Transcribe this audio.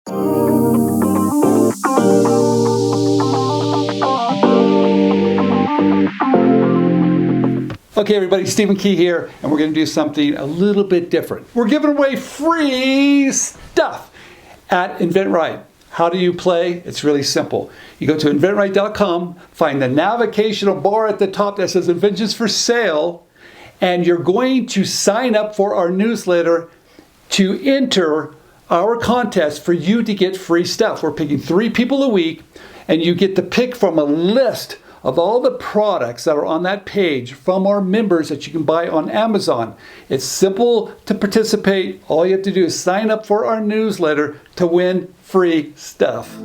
Okay everybody, Stephen Key here, and we're going to do something a little bit different. We're giving away free stuff at inventRight. How do you play? It's really simple. You go to inventRight.com, find the navigational bar at the top that says Inventions for Sale, and you're going to sign up for our newsletter to enter our contest for you to get free stuff. We're picking 3 people a week, and you get to pick from a list of all the products that are on that page from our members that you can buy on Amazon. It's simple to participate. All you have to do is sign up for our newsletter to win free stuff.